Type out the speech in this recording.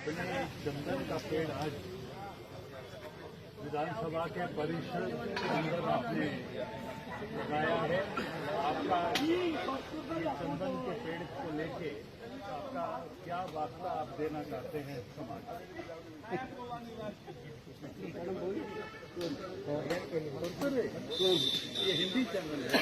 अपने चंदन का पेड़ आज विधानसभा के परिसर के अंदर आपने लगाया है। आपका ये चंदन के पेड़ को लेके आपका क्या वार्ता आप देना चाहते हैं समाज को? ये हिंदी चैनल है।